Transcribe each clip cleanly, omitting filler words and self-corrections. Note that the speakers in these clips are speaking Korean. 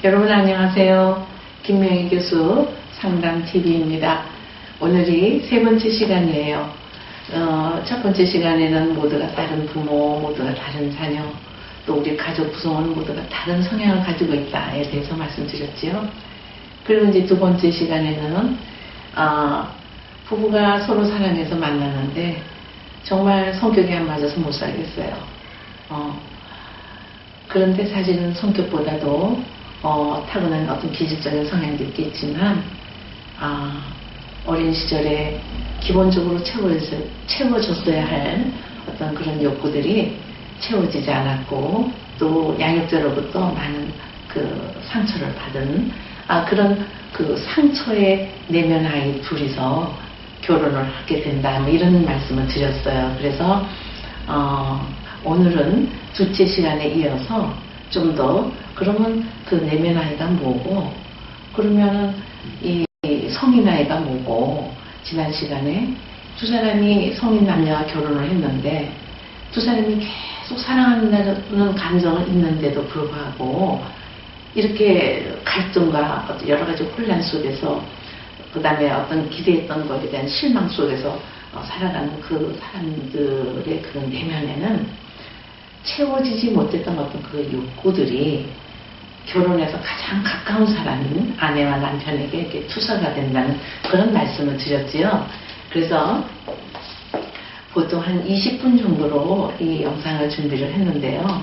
여러분 안녕하세요. 김명희 교수 상담TV입니다. 오늘이 세 번째 시간이에요. 첫 번째 시간에는 모두가 다른 부모, 모두가 다른 자녀, 또 우리 가족 구성원 모두가 다른 성향을 가지고 있다에 대해서 말씀드렸지요. 그리고 이제 두 번째 시간에는 부부가 서로 사랑해서 만났는데 정말 성격이 안 맞아서 못 살겠어요. 그런데 사실은 성격보다도 타고난 어떤 기질적인 성향도 있겠지만 어린 시절에 기본적으로 채워졌어야 할 어떤 그런 욕구들이 채워지지 않았고 또 양육자로부터 많은 그 상처를 받은 그런 그 상처에 내면 아이 둘이서 결혼을 하게 된다 뭐 이런 말씀을 드렸어요. 그래서 오늘은 둘째 시간에 이어서 좀 더 그러면 그 내면 아이가 뭐고 그러면은 이 성인 아이가 뭐고 지난 시간에 두 사람이 성인 남녀가 결혼을 했는데 두 사람이 계속 사랑한다는 감정은 있는데도 불구하고 이렇게 갈등과 여러 가지 혼란 속에서 그 다음에 어떤 기대했던 것에 대한 실망 속에서 살아가는 그 사람들의 그 내면에는 채워지지 못했던 어떤 그 욕구들이 결혼해서 가장 가까운 사람인 아내와 남편에게 이렇게 투사가 된다는 그런 말씀을 드렸지요. 그래서 보통 한 20분 정도로 이 영상을 준비를 했는데요.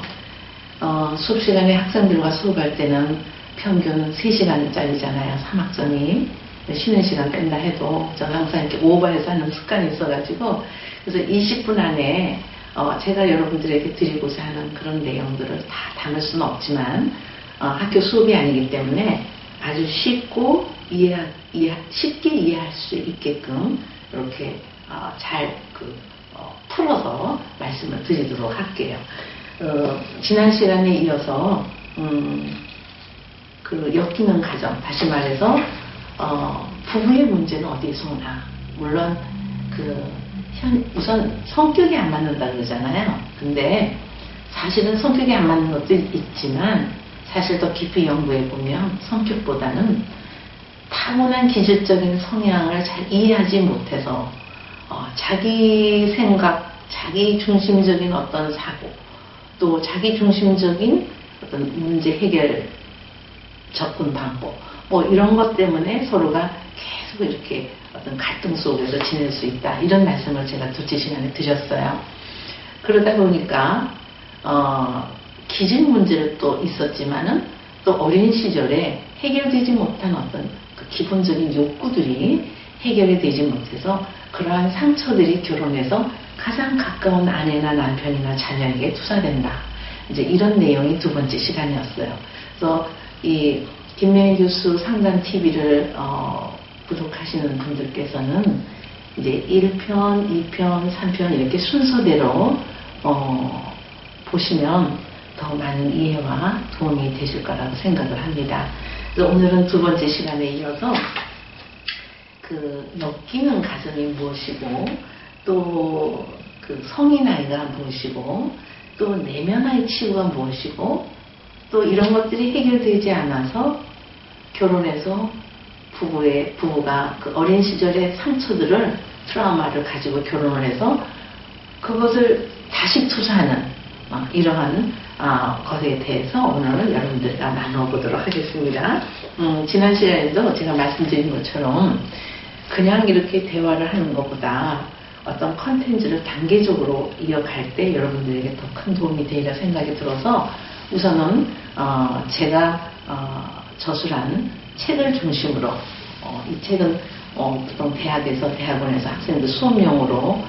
수업 시간에 학생들과 수업할 때는 평균 3시간짜리잖아요. 3학점이. 쉬는 시간 뺀다 해도 저는 항상 이렇게 오버해서 하는 습관이 있어가지고 그래서 20분 안에 제가 여러분들에게 드리고자 하는 그런 내용들을 다 담을 수는 없지만 학교 수업이 아니기 때문에 아주 쉽고 쉽게 이해할 수 있게끔 이렇게 잘 풀어서 말씀을 드리도록 할게요. 지난 시간에 이어서 그 엮이는 가정, 다시 말해서 부부의 문제는 어디에서 오나. 물론 우선 성격이 안 맞는다 그러잖아요. 근데 사실은 성격이 안 맞는 것도 있지만 사실 더 깊이 연구해 보면 성격보다는 타고난 기질적인 성향을 잘 이해하지 못해서 자기 생각, 자기 중심적인 어떤 사고, 또 자기 중심적인 어떤 문제 해결 접근 방법, 뭐 이런 것 때문에 서로가 계속 이렇게 어떤 갈등 속에서 지낼 수 있다. 이런 말씀을 제가 둘째 시간에 드렸어요. 그러다 보니까 기질 문제는 또 있었지만은 또 어린 시절에 해결되지 못한 어떤 그 기본적인 욕구들이 해결이 되지 못해서 그러한 상처들이 결혼해서 가장 가까운 아내나 남편이나 자녀에게 투사된다. 이제 이런 내용이 두 번째 시간이었어요. 그래서 이 김명희 교수 상담TV를 구독하시는 분들께서는 이제 1편, 2편, 3편 이렇게 순서대로 보시면 더 많은 이해와 도움이 되실 거라고 생각을 합니다. 그래서 오늘은 두 번째 시간에 이어서 그 엮이는 가정이 무엇이고 또 그 성인 아이가 무엇이고 또 내면 아이 치유가 무엇이고 또 이런 것들이 해결되지 않아서 결혼해서 부부가 그 어린 시절의 상처들을 트라우마를 가지고 결혼을 해서 그것을 다시 투사하는 이러한 것에 대해서 오늘 여러분들과 나눠보도록 하겠습니다. 지난 시간에도 제가 말씀드린 것처럼 그냥 이렇게 대화를 하는 것보다 어떤 컨텐츠를 단계적으로 이어갈 때 여러분들에게 더 큰 도움이 되리라 생각이 들어서 우선은 제가 저술한 책을 중심으로 이 책은 보통 대학원에서 학생들 수업용으로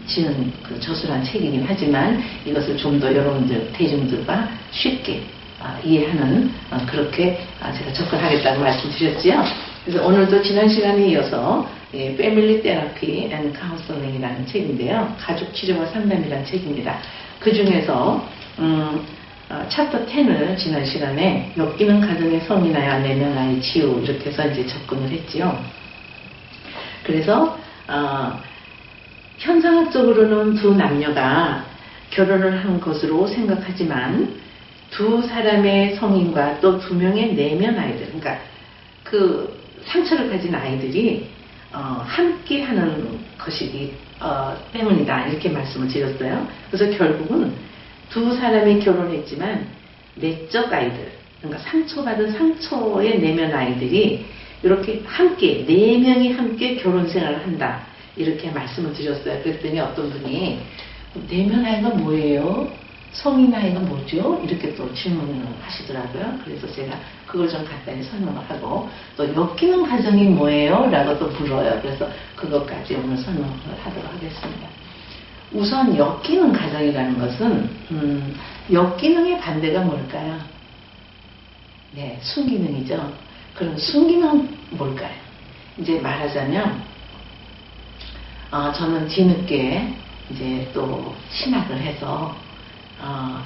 지은 그 저술한 책이긴 하지만 이것을 좀 더 여러분들 대중들과 쉽게 이해하는 그렇게 제가 접근하겠다고 말씀드렸지요. 그래서 오늘도 지난 시간에 이어서 패밀리 테라피 앤 카운슬링이라는 책인데요. 가족 치료와 상담이라는 책입니다. 그 중에서 챕터 10을 지난 시간에 엮이는 가정의 성인아이와 내면 아이 치유 이렇게 해서 이제 접근을 했지요. 그래서 현상학적으로는 두 남녀가 결혼을 한 것으로 생각하지만 두 사람의 성인과 또 두 명의 내면 아이들, 그러니까 그 상처를 가진 아이들이 함께 하는 것이기 때문이다. 이렇게 말씀을 드렸어요. 그래서 결국은 두 사람이 결혼했지만 내적 아이들, 그러니까 상처받은 상처의 내면 아이들이 이렇게 함께, 네 명이 함께 결혼 생활을 한다. 이렇게 말씀을 드렸어요. 그랬더니 어떤 분이 내면 아이가 뭐예요? 성인 아이가 뭐죠? 이렇게 또 질문을 하시더라고요. 그래서 제가 그걸 좀 간단히 설명을 하고, 또 엮이는 가정이 뭐예요? 라고 또 물어요. 그래서 그것까지 오늘 설명을 하도록 하겠습니다. 우선 엮이는 가정이라는 것은 엮이능의 반대가 뭘까요? 네, 순기능이죠. 그럼 순기능은 뭘까요? 이제 말하자면 저는 뒤늦게 이제 또 신학을 해서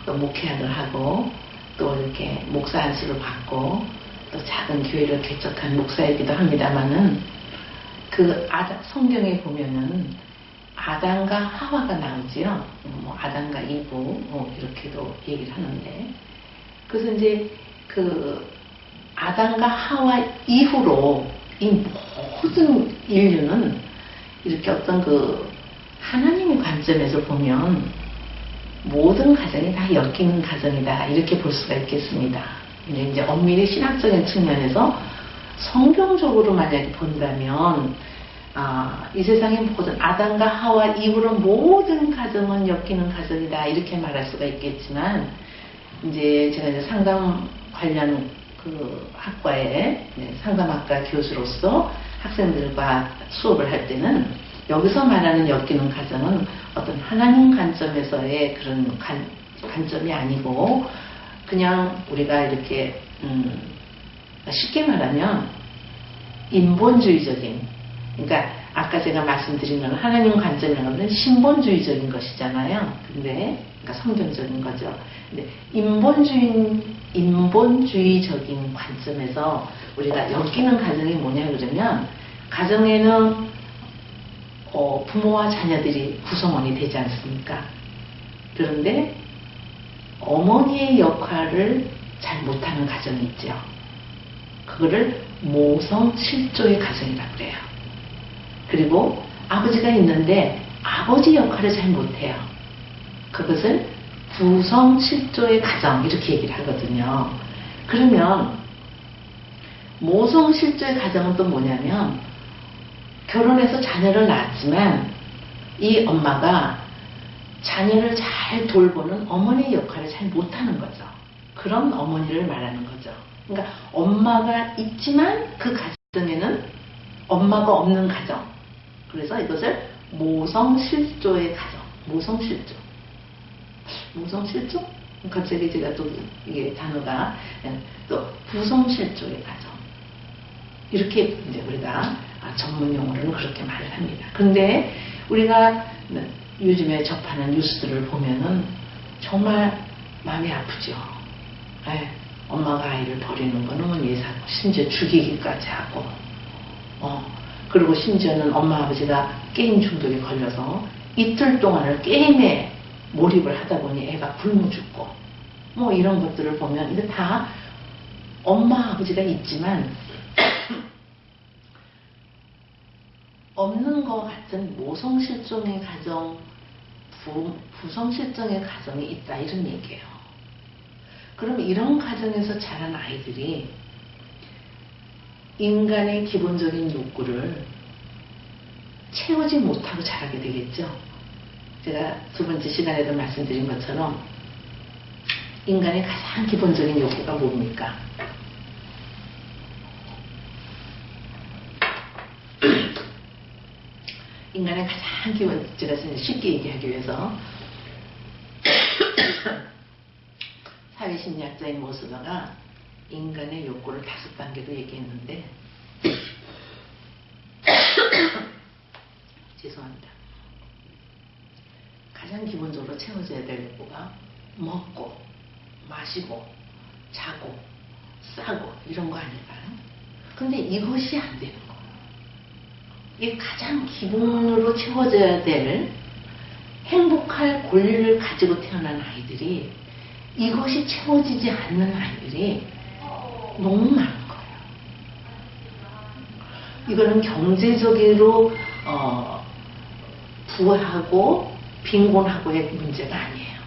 또 목회학을 하고 또 이렇게 목사 안수를 받고 또 작은 교회를 개척한 목사이기도 합니다만은 그 성경에 보면은 아담과 하와가 나오지요. 뭐 아담과 이브 이렇게도 얘기를 하는데, 그래서 이제 그 아담과 하와 이후로 이 모든 인류는 이렇게 어떤 그 하나님의 관점에서 보면 모든 가정이 다 엮이는 가정이다. 이렇게 볼 수가 있겠습니다. 근데 이제 엄밀히 신학적인 측면에서 성경적으로 만약에 본다면 이 세상의 모든 아담과 하와 이후로 모든 가정은 엮이는 가정이다. 이렇게 말할 수가 있겠지만, 이제 제가 이제 상담 관련 그 학과에 상담학과 교수로서 학생들과 수업을 할 때는 여기서 말하는 엮이는 가정은 어떤 하나님 관점에서의 그런 관점이 아니고, 그냥 우리가 이렇게 쉽게 말하면 인본주의적인, 그러니까 아까 제가 말씀드린 건 하나님 관점이라는 것은 신본주의적인 것이잖아요. 근데 그러니까 성경적인 거죠. 근데 인본주의적인 관점에서 우리가 엮이는 가정이 뭐냐 그러면, 가정에는 부모와 자녀들이 구성원이 되지 않습니까? 그런데 어머니의 역할을 잘 못하는 가정이 있죠. 그거를 모성실조의 가정이라고 그래요. 그리고 아버지가 있는데 아버지 역할을 잘 못해요. 그것을 부성실조의 가정, 이렇게 얘기를 하거든요. 그러면 모성실조의 가정은 또 뭐냐면, 결혼해서 자녀를 낳았지만 이 엄마가 자녀를 잘 돌보는 어머니의 역할을 잘 못하는 거죠. 그런 어머니를 말하는 거죠. 그러니까 엄마가 있지만 그 가정에는 엄마가 없는 가정. 그래서 이것을 모성실조의 가정. 모성실조. 갑자기 제가 또 이게 단어가 또 부성실조의 가정. 이렇게 이제 우리가 전문 용어로는 그렇게 말을 합니다. 근데 우리가 요즘에 접하는 뉴스들을 보면은 정말 마음이 아프죠. 엄마가 아이를 버리는 거는 예사고, 심지어 죽이기까지 하고, 그리고 심지어는 엄마 아버지가 게임 중독에 걸려서 이틀 동안을 게임에 몰입을 하다 보니 애가 굶어 죽고, 뭐 이런 것들을 보면 이게 다 엄마 아버지가 있지만 없는 것 같은 모성실종의 가정, 부성실종의 가정이 있다, 이런 얘기예요. 그럼 이런 가정에서 자란 아이들이 인간의 기본적인 욕구를 채우지 못하고 자라게 되겠죠. 제가 두 번째 시간에도 말씀드린 것처럼 인간의 가장 기본적인 욕구가 뭡니까? 인간의 가장 기본, 제가 쉽게 얘기하기 위해서 사회심리학자인 모스가가 인간의 욕구를 5단계로 얘기했는데 죄송합니다. 가장 기본적으로 채워져야 될 욕구가 먹고 마시고 자고 싸고 이런 거 아닐까요? 근데 이것이 안 되는 거예요. 이 가장 기본으로 채워져야 될 행복할 권리를 가지고 태어난 아이들이 이것이 채워지지 않는 아이들이 너무 많은 거예요. 이거는 경제적으로 부하고 빈곤하고의 문제가 아니에요.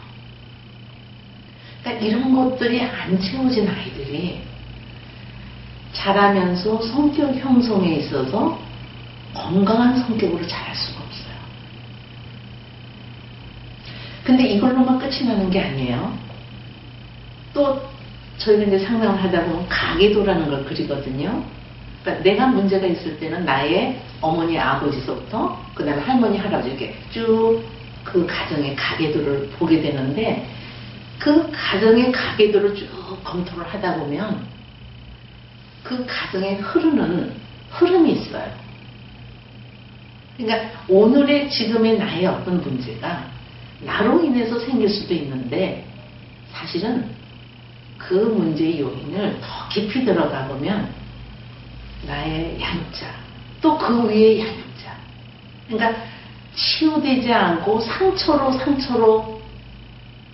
그러니까 이런 것들이 안 채워진 아이들이 자라면서 성격 형성에 있어서 건강한 성격으로 자랄 수가 없어요. 근데 이걸로만 끝이 나는 게 아니에요. 또 저희가 이제 상담을 하다 보면 가계도라는 걸 그리거든요. 그러니까 내가 문제가 있을 때는 나의 어머니, 아버지서부터 그 다음에 할머니, 할아버지 이렇게 쭉 그 가정의 가계도를 보게 되는데 그 가정의 가계도를 쭉 검토를 하다 보면 그 가정에 흐르는 흐름이 있어요. 그러니까 오늘의 지금의 나의 어떤 문제가 나로 인해서 생길 수도 있는데 사실은 그 문제의 요인을 더 깊이 들어가 보면 나의 양육자 또 그 위에 양육자 그러니까 치유되지 않고 상처로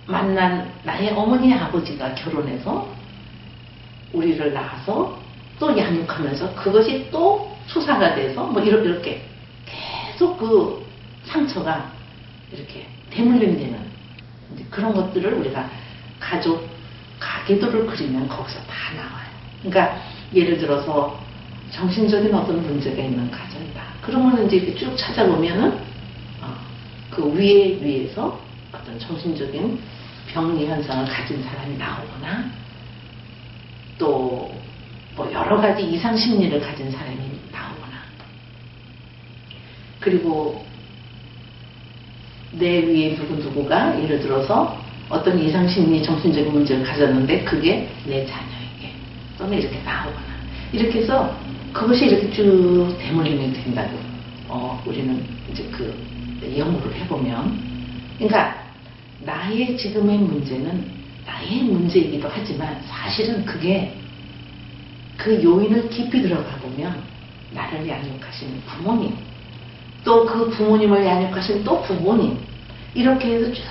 만난 나의 어머니 아버지가 결혼해서 우리를 낳아서 또 양육하면서 그것이 또 투사가 돼서 뭐 이렇게 계속 그 상처가 이렇게 대물림되는 그런 것들을 우리가 가족 가계도를 그리면 거기서 다 나와요. 그러니까 예를 들어서 정신적인 어떤 문제가 있는 가정이다. 그러면 이제 이렇게 쭉 찾아보면은 그 위에서 어떤 정신적인 병리 현상을 가진 사람이 나오거나 또 뭐 여러 가지 이상 심리를 가진 사람이 나오거나 그리고 내 위에 누구가 예를 들어서 어떤 이상 심리 정신적인 문제를 가졌는데 그게 내 자녀에게 또는 이렇게 나오거나 이렇게 해서 그것이 이렇게 쭉 대물림이 된다고 우리는 이제 그 연구를 해보면 그러니까 나의 지금의 문제는 나의 문제이기도 하지만 사실은 그게 그 요인을 깊이 들어가 보면 나를 양육하시는 부모님 또 그 부모님을 양육하시는 또 부모님 이렇게 해서 쭉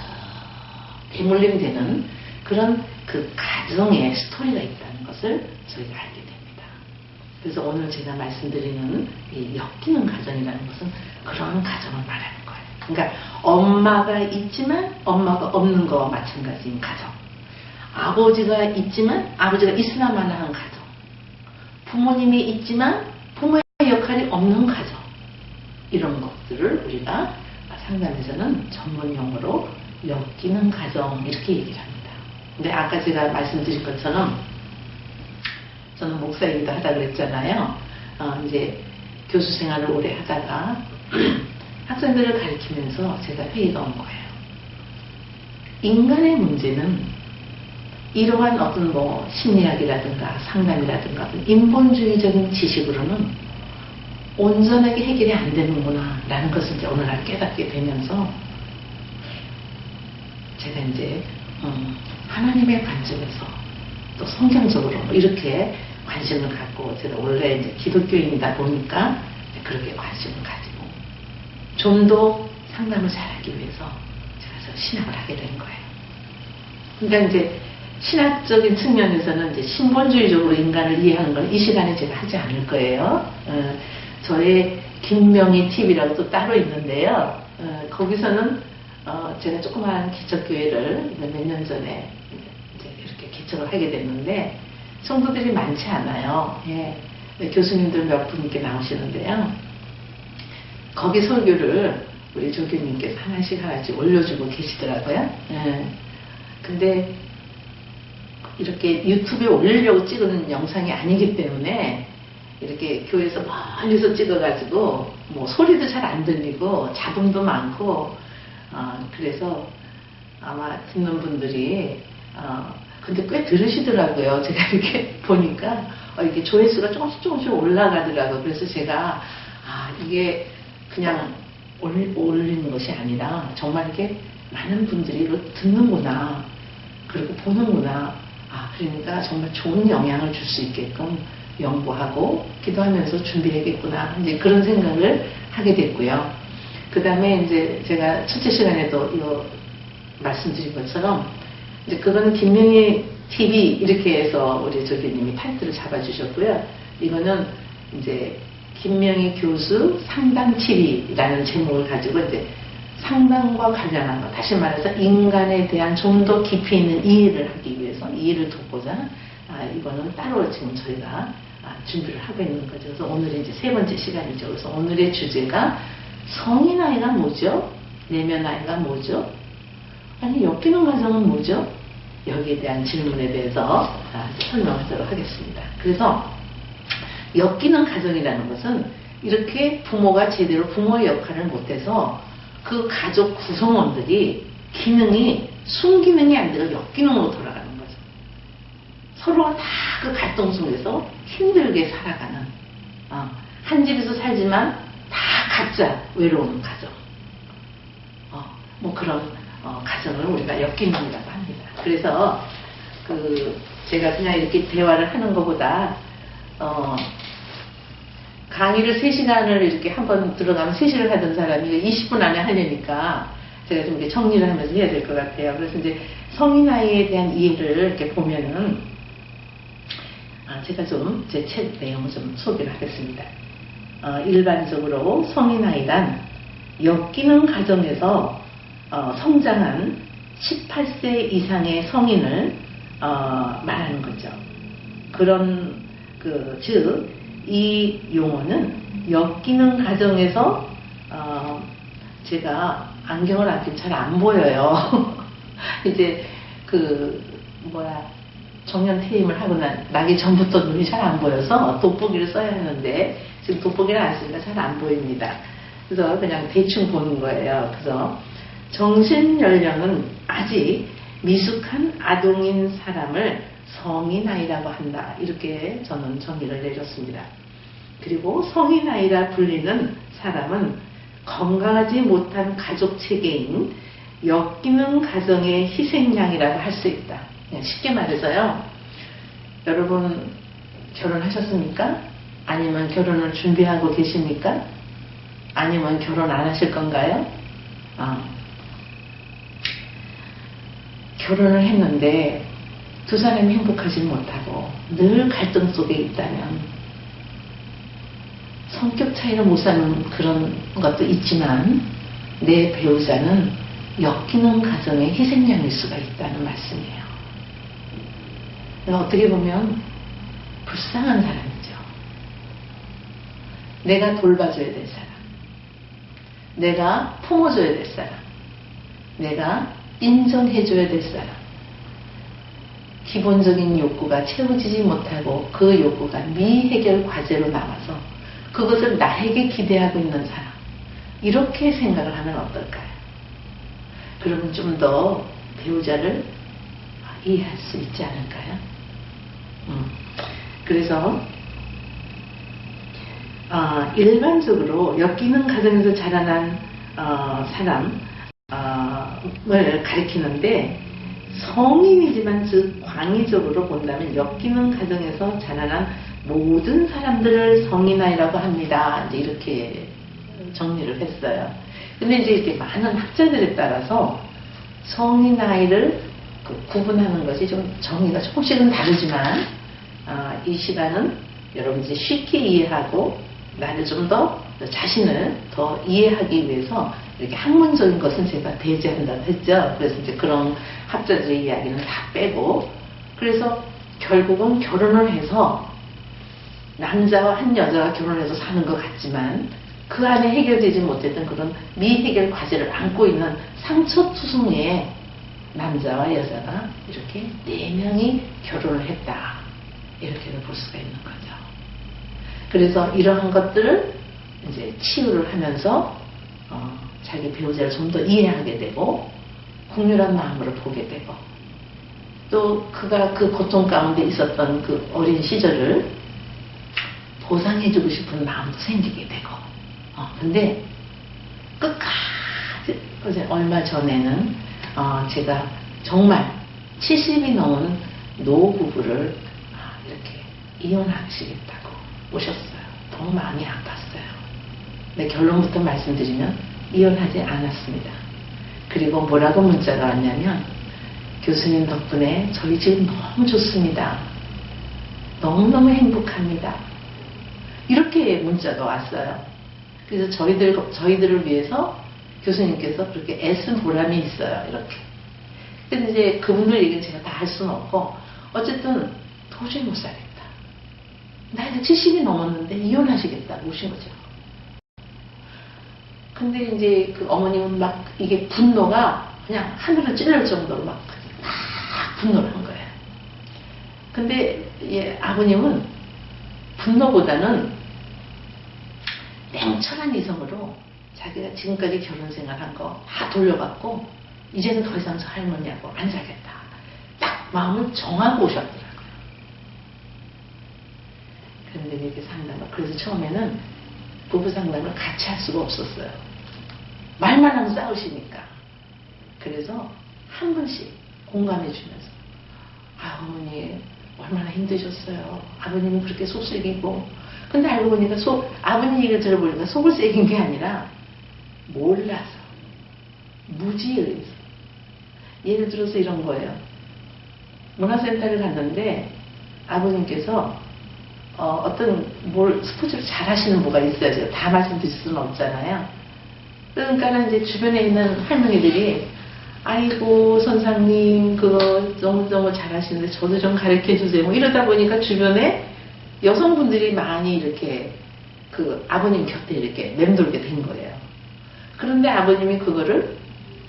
대물림되는 그런 그 가정의 스토리가 있다는 것을 저희가 알게 됩니다. 그래서 오늘 제가 말씀드리는 이 엮이는 가정이라는 것은 그런 가정을 말하는 거예요. 그러니까 엄마가 있지만 엄마가 없는 거와 마찬가지인 가정, 아버지가 있지만 아버지가 있으나마나 한 가정, 부모님이 있지만 부모의 역할이 없는 가정, 이런 것들을 우리가 상담에서는 전문 용어로 엮이는 가정 이렇게 얘기를 합니다. 근데 아까 제가 말씀드린 것처럼 저는 목사이기도 하다 그랬잖아요. 이제 교수 생활을 오래 하다가 학생들을 가르치면서 제가 회의가 온 거예요. 인간의 문제는 이러한 어떤 뭐 심리학이라든가 상담이라든가 인본주의적인 지식으로는 온전하게 해결이 안 되는구나 라는 것을 이제 오늘날 깨닫게 되면서 제가 이제 하나님의 관점에서 또 성경적으로 이렇게 관심을 갖고 제가 원래 이제 기독교인이다 보니까 그렇게 관심을 가지고 좀 더 상담을 잘하기 위해서 제가 신학을 하게 된 거예요. 그러니까 이제 신학적인 측면에서는 이제 신본주의적으로 인간을 이해하는 걸 이 시간에 제가 하지 않을 거예요. 저의 김명희 TV라고 또 따로 있는데요. 거기서는 제가 조그마한 기척교회를 몇 년 전에 이제 이렇게 개척을 하게 됐는데 성도들이 많지 않아요. 예. 교수님들 몇 분 이렇게 나오시는데요. 거기 설교를 우리 조교님께서 하나씩 올려주고 계시더라고요. 예. 근데 이렇게 유튜브에 올리려고 찍은 영상이 아니기 때문에 이렇게 교회에서 멀리서 찍어가지고 뭐 소리도 잘 안 들리고 잡음도 많고 그래서 아마 듣는 분들이 근데 꽤 들으시더라고요. 제가 이렇게 보니까 이렇게 조회수가 조금씩 올라가더라고요. 그래서 제가 이게 그냥 올리는 것이 아니라 정말 이렇게 많은 분들이 이걸 듣는구나 그리고 보는구나 그러니까 정말 좋은 영향을 줄 수 있게끔 연구하고 기도하면서 준비해야겠구나 이제 그런 생각을 하게 됐고요. 그 다음에 이제 제가 첫째 시간에도 이거 말씀드린 것처럼 이제 그거는 김명희 TV 이렇게 해서 우리 조교님이 타이틀을 잡아주셨고요. 이거는 이제 김명희 교수 상담 TV라는 제목을 가지고 이제 상담과 관련한 것, 다시 말해서 인간에 대한 좀 더 깊이 있는 이해를 하기 위해서, 이해를 돕고자 이거는 따로 지금 저희가 준비를 하고 있는 거죠. 그래서 오늘이 이제 세 번째 시간이죠. 그래서 오늘의 주제가 성인 아이가 뭐죠? 내면 아이가 뭐죠? 아니, 엮이는 과정은 뭐죠? 여기에 대한 질문에 대해서 설명하도록 하겠습니다. 그래서 엮이는 가정이라는 것은 이렇게 부모가 제대로 부모의 역할을 못해서 그 가족 구성원들이 기능이 순기능이 아니라 역기능으로 돌아가는 거죠. 서로가 다 그 갈등 속에서 힘들게 살아가는 한 집에서 살지만 다 각자 외로운 가정, 뭐 그런 가정을 우리가 역기능이라고 합니다. 그래서 제가 그냥 이렇게 대화를 하는 것보다 강의를 3시간을 이렇게 한번 들어가면 3시를 하던 사람이 20분 안에 하려니까 제가 좀 이렇게 정리를 하면서 해야 될 것 같아요. 그래서 이제 성인 아이에 대한 이해를 이렇게 보면은 제가 좀 제 책 내용을 좀 소개를 하겠습니다. 일반적으로 성인 아이란 엮이는 가정에서 성장한 18세 이상의 성인을 말하는 거죠. 그런 즉 이 용어는 엮이는 가정에서 제가 안경을 안 끼면 잘 안 보여요. 이제 정년 퇴임을 하고 나기 전부터 눈이 잘 안 보여서 돋보기를 써야 하는데 지금 돋보기를 안 쓰니까 잘 안 보입니다. 그래서 그냥 대충 보는 거예요. 그래서 정신 연령은 아직 미숙한 아동인 사람을 성인 아이라고 한다. 이렇게 저는 정의를 내렸습니다. 그리고 성인 아이라 불리는 사람은 건강하지 못한 가족 체계인 엮이는 가정의 희생양이라고 할 수 있다. 그냥 쉽게 말해서요. 여러분 결혼하셨습니까? 아니면 결혼을 준비하고 계십니까? 아니면 결혼 안 하실 건가요? 결혼을 했는데 두 사람이 행복하지 못하고 늘 갈등 속에 있다면 성격 차이를 못 사는 그런 것도 있지만 내 배우자는 엮이는 가정의 희생양일 수가 있다는 말씀이에요. 어떻게 보면 불쌍한 사람이죠. 내가 돌봐줘야 될 사람, 내가 품어줘야 될 사람, 내가 인정해줘야 될 사람, 기본적인 욕구가 채워지지 못하고 그 욕구가 미해결 과제로 남아서 그것을 나에게 기대하고 있는 사람, 이렇게 생각을 하면 어떨까요? 그러면 좀 더 배우자를 이해할 수 있지 않을까요? 그래서 일반적으로 엮이는 가정에서 자라난 사람을 가리키는데, 성인이지만 즉 광의적으로 본다면 엮이는 가정에서 자라난 모든 사람들을 성인아이라고 합니다. 이제 이렇게 정리를 했어요. 근데 이제 이렇게 많은 학자들에 따라서 성인아이를 구분하는 것이 좀 정의가 조금씩은 다르지만 이 시간은 여러분들이 쉽게 이해하고 나를 좀 더 자신을 더 이해하기 위해서 이렇게 학문적인 것은 제가 배제한다고 했죠. 그래서 이제 그런 학자들의 이야기는 다 빼고, 그래서 결국은 결혼을 해서 남자와 한 여자가 결혼해서 사는 것 같지만 그 안에 해결되지 못했던 그런 미해결 과제를 안고 있는 상처투성이의 남자와 여자가 이렇게 4명이 결혼을 했다. 이렇게도 볼 수가 있는 거죠. 그래서 이러한 것들을 이제 치유를 하면서 자기 배우자를 좀 더 이해하게 되고 국률한 마음으로 보게 되고, 또 그가 그 고통 가운데 있었던 그 어린 시절을 보상해주고 싶은 마음도 생기게 되고, 근데 끝까지 얼마 전에는 제가 정말 70이 넘은 노부부를 이렇게 이혼하시겠다고 오셨어요. 너무 마음이 아팠어요. 근데 결론부터 말씀드리면 이혼하지 않았습니다. 그리고 뭐라고 문자가 왔냐면, 교수님 덕분에 저희 지금 너무 좋습니다. 너무너무 행복합니다. 이렇게 문자가 왔어요. 그래서 저희들을 위해서 교수님께서 그렇게 애쓴 보람이 있어요. 이렇게. 근데 이제 그분들 얘기는 제가 다 할 수는 없고, 어쨌든 도저히 못 살겠다. 나이가 70이 넘었는데 이혼하시겠다고 오신 거죠. 근데 이제 그 어머님은 막 이게 분노가 그냥 하늘을 찔릴 정도로 막 분노를 한 거예요. 근데 아버님은 분노보다는 냉철한 이성으로 자기가 지금까지 결혼 생활한 거 다 돌려받고 이제는 더 이상 저 할머니하고 안 살겠다. 딱 마음을 정하고 오셨더라고요. 그런데 이렇게 상담을, 그래서 처음에는 부부 상담을 같이 할 수가 없었어요. 말만 하면 싸우시니까. 그래서 한 분씩 공감해 주면서, 어머니 얼마나 힘드셨어요. 아버님은 그렇게 속썩이고. 근데 알고 보니까 아버님 얘기를 들어보니까 속을 새긴 게 아니라 몰라서, 무지의해서. 예를 들어서 이런 거예요. 문화센터를 갔는데 아버님께서 어떤 스포츠를 잘 하시는 뭐가 있어요. 제가 다 말씀드릴 수는 없잖아요. 그러니까 이제 주변에 있는 할머니들이, 아이고 선생님 그거 너무너무 잘하시는데 저도 좀 가르쳐 주세요. 뭐 이러다 보니까 주변에 여성분들이 많이 이렇게 그 아버님 곁에 이렇게 맴돌게 된 거예요. 그런데 아버님이 그거를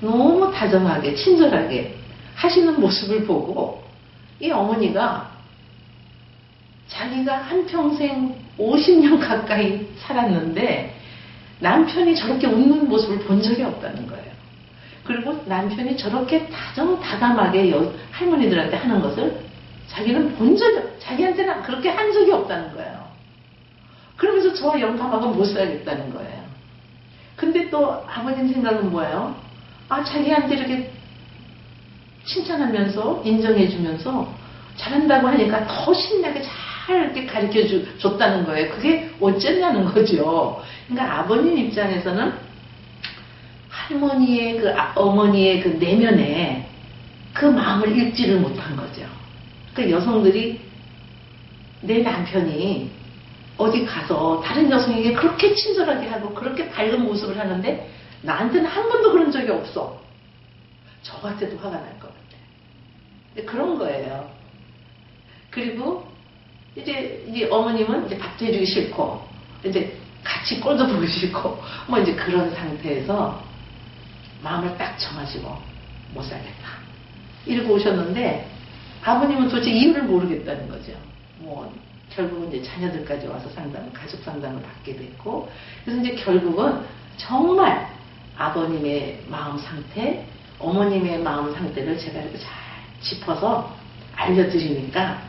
너무 다정하게 친절하게 하시는 모습을 보고 이 어머니가 자기가 한평생 50년 가까이 살았는데 남편이 저렇게 웃는 모습을 본 적이 없다는 거예요. 그리고 남편이 저렇게 다정다감하게 할머니들한테 하는 것을 자기는 자기한테는 그렇게 한 적이 없다는 거예요. 그러면서 저 영감하고 못 살겠다는 거예요. 근데 또 아버님 생각은 뭐예요? 자기한테 이렇게 칭찬하면서 인정해주면서 잘한다고 하니까 더 신나게 잘 이렇게 가르쳐 줬다는 거예요. 그게 어쨌냐는 거죠. 그러니까 아버님 입장에서는 할머니의 어머니의 그 내면에 그 마음을 읽지를 못한 거죠. 그 여성들이 내 남편이 어디 가서 다른 여성에게 그렇게 친절하게 하고 그렇게 밝은 모습을 하는데 나한테는 한 번도 그런 적이 없어. 저 같아도 화가 날 것 같아. 그런 거예요. 그리고 이제 어머님은 이제 밥도 해주기 싫고 이제 같이 꼴도 보기 싫고 뭐 이제 그런 상태에서 마음을 딱 정하시고 못 살겠다 이러고 오셨는데 아버님은 도대체 이유를 모르겠다는 거죠. 뭐 결국은 이제 자녀들까지 와서 가족 상담을 받게 됐고, 그래서 이제 결국은 정말 아버님의 마음 상태, 어머님의 마음 상태를 제가 이렇게 잘 짚어서 알려드리니까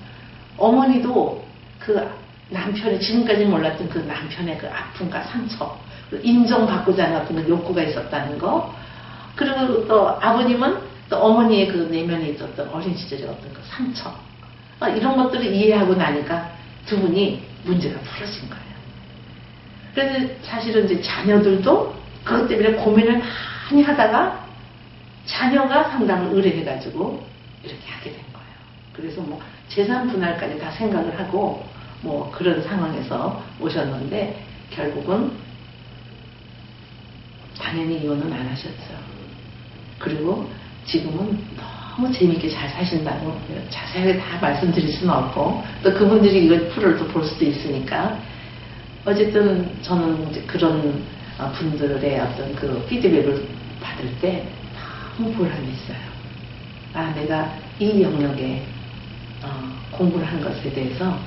어머니도 그 남편의 지금까지 몰랐던 그 남편의 그 아픔과 상처, 인정받고자 하는 어떤 욕구가 있었다는 거, 그리고 또 아버님은 또 어머니의 그 내면에 있었던 어린 시절의 어떤 그 상처, 이런 것들을 이해하고 나니까 두 분이 문제가 풀어진 거예요. 그래서 사실은 이제 자녀들도 그것 때문에 고민을 많이 하다가 자녀가 상담을 의뢰해가지고 이렇게 하게 된 거예요. 그래서 뭐 재산 분할까지 다 생각을 하고 뭐 그런 상황에서 오셨는데 결국은 당연히 이혼은 안 하셨죠. 그리고 지금은 너무 재밌게 잘 사신다고 자세하게 다 말씀드릴 수는 없고 또 그분들이 이걸 프로를 또 볼 수도 있으니까 어쨌든 저는 이제 그런 분들의 어떤 그 피드백을 받을 때 너무 보람이 있어요. 내가 이 영역에 공부를 한 것에 대해서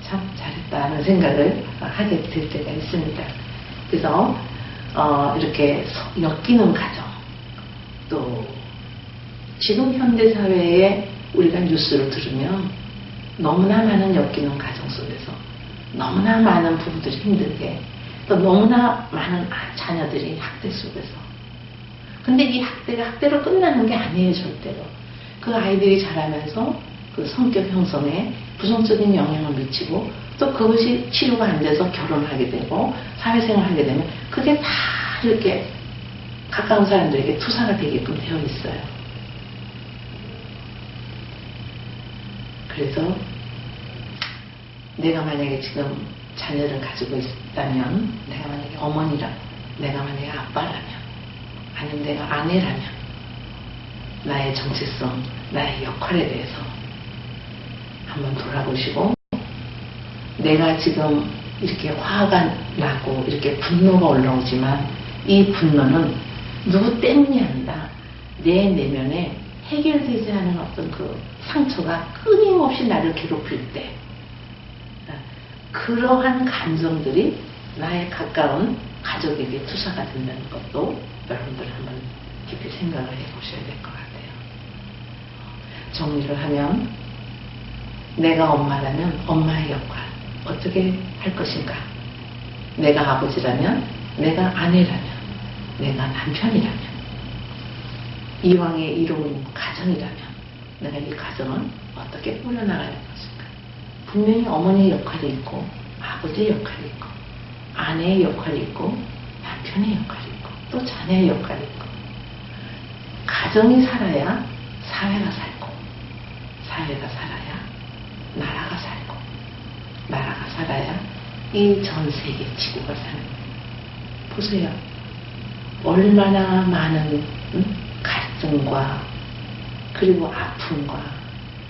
참 잘했다는 생각을 하게 될 때가 있습니다. 그래서 이렇게 엮이는 가정, 또 지금 현대사회에 우리가 뉴스를 들으면 너무나 많은 엮이는 가정 속에서 너무나 많은 부부들이 힘들게, 또 너무나 많은 자녀들이 학대 속에서, 근데 이 학대가 학대로 끝나는 게 아니에요. 절대로. 그 아이들이 자라면서 그 성격 형성에 부정적인 영향을 미치고 또 그것이 치료가 안 돼서 결혼을 하게 되고 사회생활을 하게 되면 그게 다 이렇게 가까운 사람들에게 투사가 되게끔 되어 있어요. 그래서 내가 만약에 지금 자녀를 가지고 있다면, 내가 만약에 어머니라면, 내가 만약에 아빠라면, 아니면 내가 아내라면, 나의 정체성, 나의 역할에 대해서 한번 돌아보시고, 내가 지금 이렇게 화가 나고 이렇게 분노가 올라오지만 이 분노는 누구 때문이 아니라 내 내면에 해결되지 않은 어떤 그 상처가 끊임없이 나를 괴롭힐 때, 그러한 감정들이 나의 가까운 가족에게 투사가 된다는 것도 여러분들 한번 깊이 생각을 해보셔야 될 것 같아요. 정리를 하면, 내가 엄마라면 엄마의 역할 어떻게 할 것인가, 내가 아버지라면, 내가 아내라면, 내가 남편이라면, 이왕에 이루은 가정이라면 내가 이 가정은 어떻게 꾸려나가야 할 것인가. 분명히 어머니의 역할이 있고, 아버지의 역할이 있고, 아내의 역할이 있고, 남편의 역할이 있고, 또 자녀의 역할이 있고, 가정이 살아야 사회가 살고, 사회가 살아야 나라가 살고, 나라가 살아야 이 전 세계 지구가 사는 거예요. 보세요. 얼마나 많은 갈등과 그리고 아픔과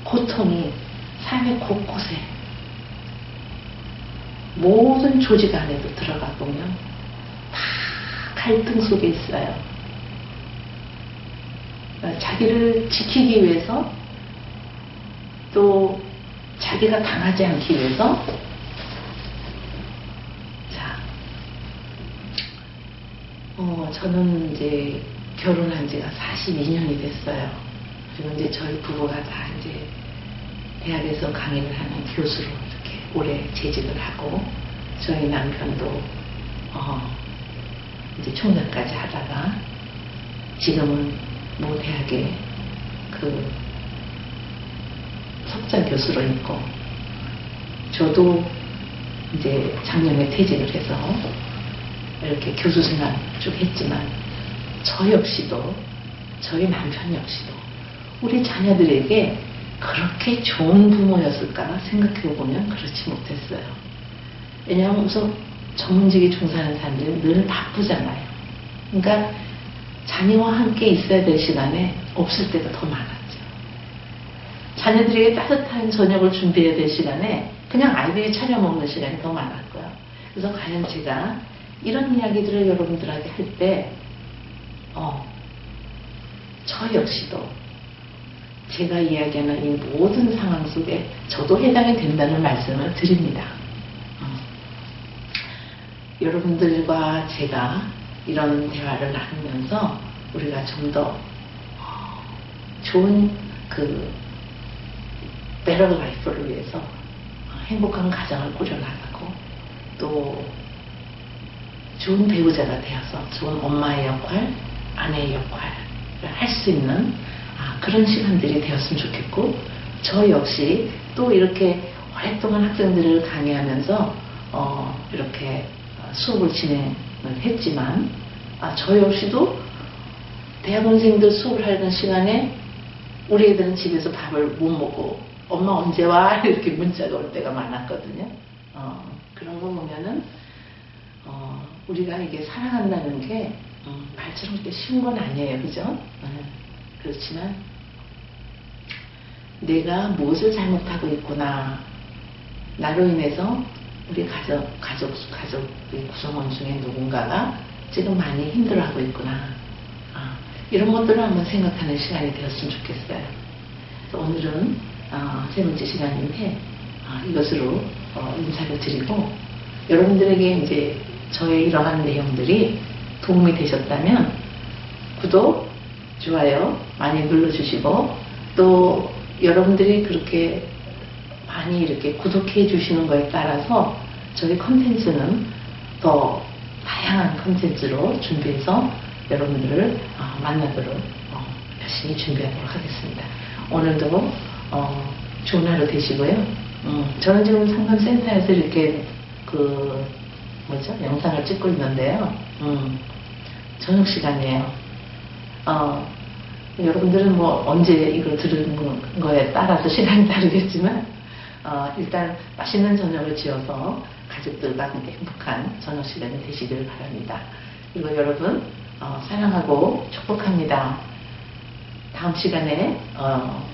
고통이 사회 곳곳에, 모든 조직 안에도 들어가 보면 다 갈등 속에 있어요. 자기를 지키기 위해서, 또 자기가 당하지 않기 위해서. 자, 저는 이제 결혼한 지가 42년이 됐어요. 그리고 이제 저희 부부가 다 이제 대학에서 강의를 하는 교수로 이렇게 오래 재직을 하고, 저희 남편도 이제 총장까지 하다가 지금은 모 대학에 그 석자 교수로 있고, 저도 이제 작년에 퇴직을 해서 이렇게 교수 생활 쭉 했지만, 저 역시도, 저희 남편 역시도 우리 자녀들에게 그렇게 좋은 부모였을까 생각해보면 그렇지 못했어요. 왜냐하면 우선 전문직에 종사하는 사람들은 늘 바쁘잖아요. 그러니까 자녀와 함께 있어야 될 시간에 없을 때가 더 많았죠. 자녀들에게 따뜻한 저녁을 준비해야 될 시간에 그냥 아이들이 차려 먹는 시간이 더 많았고요. 그래서 과연 제가 이런 이야기들을 여러분들에게 할 때, 저 역시도 제가 이야기하는 이 모든 상황 속에 저도 해당이 된다는 말씀을 드립니다. 여러분들과 제가 이런 대화를 나누면서 우리가 좀 더 좋은 그 better life를 위해서 행복한 가정을 꾸려나가고, 또 좋은 배우자가 되어서 좋은 엄마의 역할, 아내의 역할을 할 수 있는 그런 시간들이 되었으면 좋겠고, 저 역시 또 이렇게 오랫동안 학생들을 강의하면서 이렇게 수업을 진행을 했지만, 저 역시도 대학원생들 수업을 하는 시간에 우리 애들은 집에서 밥을 못 먹고 엄마 언제 와? 이렇게 문자가 올 때가 많았거든요. 그런 거 보면은 우리가 이게 살아간다는 게 말처럼 그렇게 쉬운 건 아니에요. 그죠? 그렇지만 내가 무엇을 잘못하고 있구나, 나로 인해서 우리 가족의 구성원 중에 누군가가 지금 많이 힘들어하고 있구나, 이런 것들을 한번 생각하는 시간이 되었으면 좋겠어요. 그래서 오늘은 세 번째 시간인데 이것으로 인사를 드리고, 여러분들에게 이제 저의 이러한 내용들이 도움이 되셨다면 구독, 좋아요 많이 눌러주시고, 또 여러분들이 그렇게 많이 이렇게 구독해 주시는 거에 따라서 저희 컨텐츠는 더 다양한 컨텐츠로 준비해서 여러분들을 만나도록 열심히 준비하도록 하겠습니다. 오늘도 좋은 하루 되시고요. 저는 지금 상담센터에서 이렇게 영상을 찍고 있는데요. 저녁 시간이에요. 여러분들은 뭐 언제 이걸 들은 거에 따라서 시간이 다르겠지만 일단 맛있는 저녁을 지어서 가족들과 함께 행복한 저녁 시간이 되시길 바랍니다. 그리고 여러분 사랑하고 축복합니다. 다음 시간에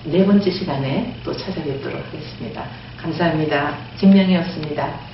네 번째 시간에 또 찾아뵙도록 하겠습니다. 감사합니다. 김명희였습니다.